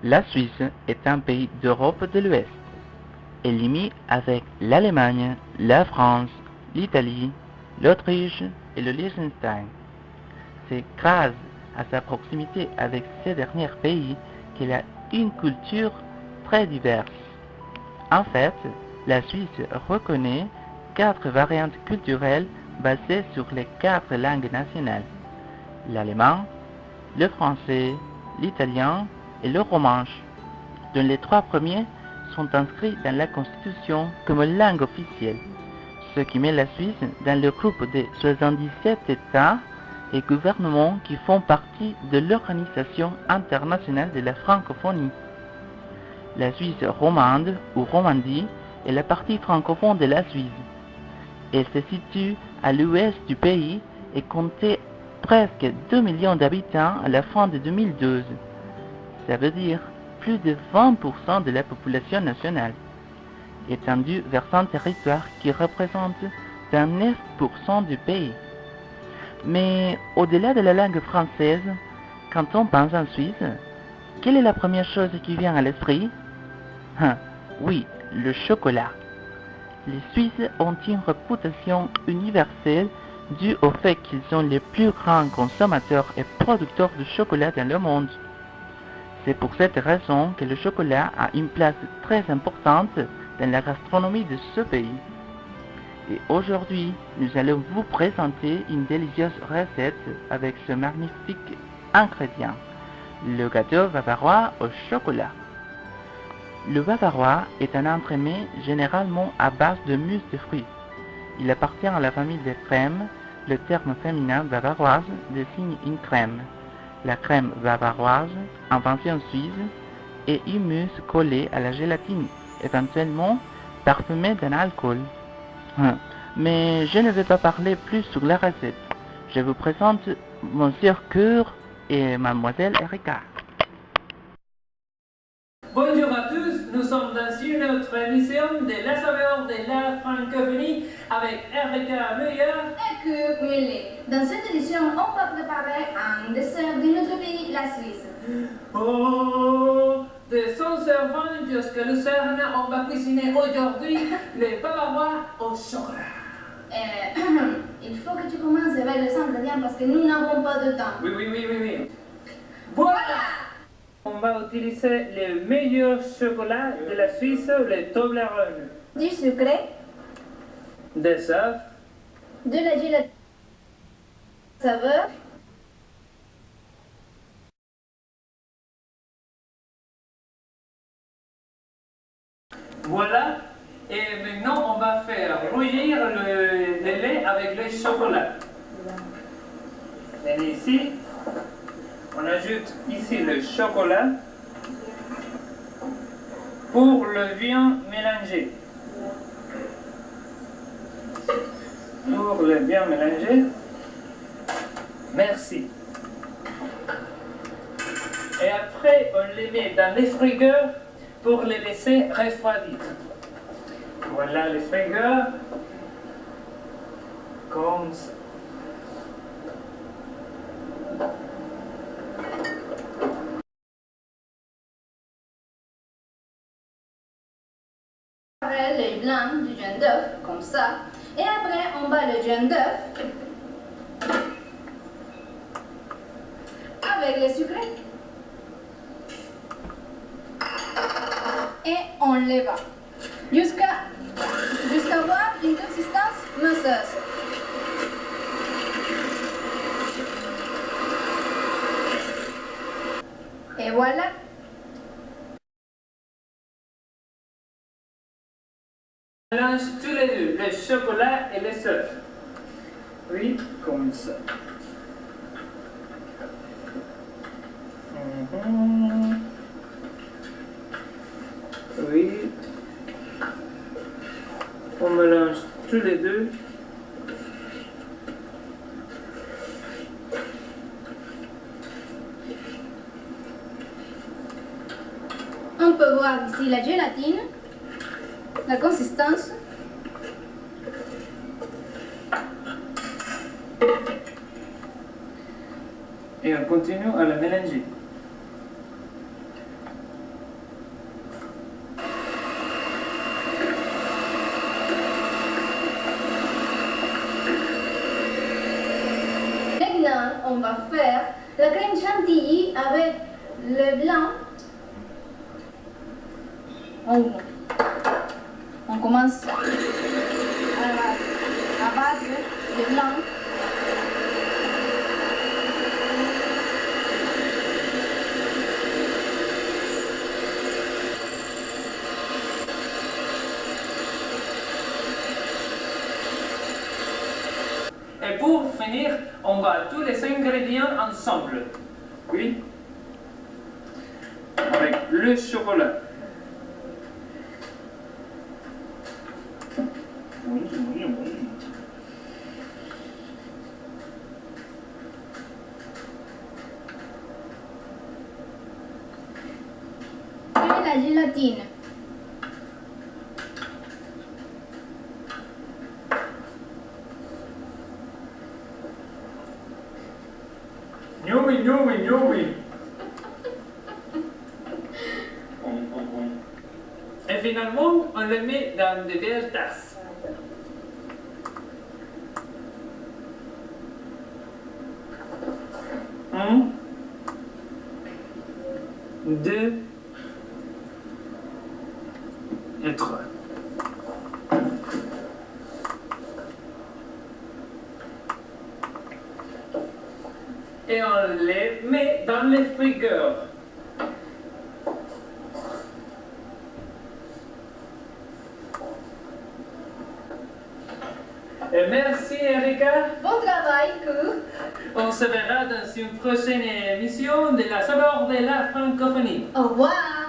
La Suisse est un pays d'Europe de l'Ouest. Elle limite avec l'Allemagne, la France, l'Italie, l'Autriche et le Liechtenstein. C'est grâce à sa proximité avec ces derniers pays qu'elle a une culture très diverse. En fait, la Suisse reconnaît 4 variantes culturelles basées sur les 4 langues nationales: l'allemand, le français, l'italien et le romanche, dont les 3 premiers sont inscrits dans la Constitution comme langue officielle, ce qui met la Suisse dans le groupe des 77 États et gouvernements qui font partie de l'Organisation internationale de la francophonie. La Suisse romande ou Romandie est la partie francophone de la Suisse. Elle se situe à l'ouest du pays et comptait presque 2 millions d'habitants à la fin de 2012. Ça veut dire plus de 20% de la population nationale, étendue vers son territoire qui représente 29% du pays. Mais au-delà de la langue française, quand on pense en Suisse, quelle est la première chose qui vient à l'esprit? Oui, le chocolat. Les Suisses ont une réputation universelle due au fait qu'ils sont les plus grands consommateurs et producteurs de chocolat dans le monde. C'est pour cette raison que le chocolat a une place très importante dans la gastronomie de ce pays. Et aujourd'hui, nous allons vous présenter une délicieuse recette avec ce magnifique ingrédient, le gâteau bavarois au chocolat. Le bavarois est un entremets généralement à base de mousse de fruits. Il appartient à la famille des crèmes. Le terme féminin bavaroise désigne une crème. La crème bavaroise, invention suisse, est une mousse collée à la gélatine, éventuellement parfumée d'un alcool. Mais je ne vais pas parler plus sur la recette. Je vous présente Monsieur Cure et Mademoiselle Erika. Bonjour à tous, nous sommes dans une autre émission de La saveur de la francophonie avec Erika Meyer et Cure Mullet. Dans cette édition, on va préparer un dessert de notre pays, la Suisse. Oh, de son servant jusqu'à Lucerne, on va cuisiner aujourd'hui les bavarois au chocolat. Il faut que tu commences avec les ingrédients parce que nous n'avons pas de temps. Oui. Voilà! On va utiliser le meilleur chocolat de la Suisse, le Toblerone. Du sucre, Des œufs, de la gélatine saveur, voilà. Et maintenant, on va faire bouillir le lait avec le chocolat. Et ici, on ajoute ici le chocolat pour le bien mélanger. Pour le bien mélanger. Merci. Et après, on les met dans les frigeurs pour les laisser refroidir. Voilà les frigeurs. Comme ça. les blancs du jaune d'œuf, comme ça. Et après, on bat le jaune d'œuf avec le sucre. Et on les bat jusqu'à avoir une consistance mousseuse. Et voilà. On mélange tous les deux, le chocolat et les œufs. Oui, comme ça. Oui. On mélange tous les deux. On peut voir ici la gélatine, la consistance. Et on continue à le mélanger. chantilly avec le blanc. On commence à battre le blanc. Et pour finir, on bat tous les ingrédients ensemble. Oui. Avec le chocolat. Oui, oui, oui. Et la gélatine. Yummy, yummy, yummy. Et finalement, on le met dans des belles tasses. Un, deux et trois. Et on les met dans le frigo. Et merci Erika. Bon travail, que. On se verra dans une prochaine émission de la saveur de la francophonie. Au revoir.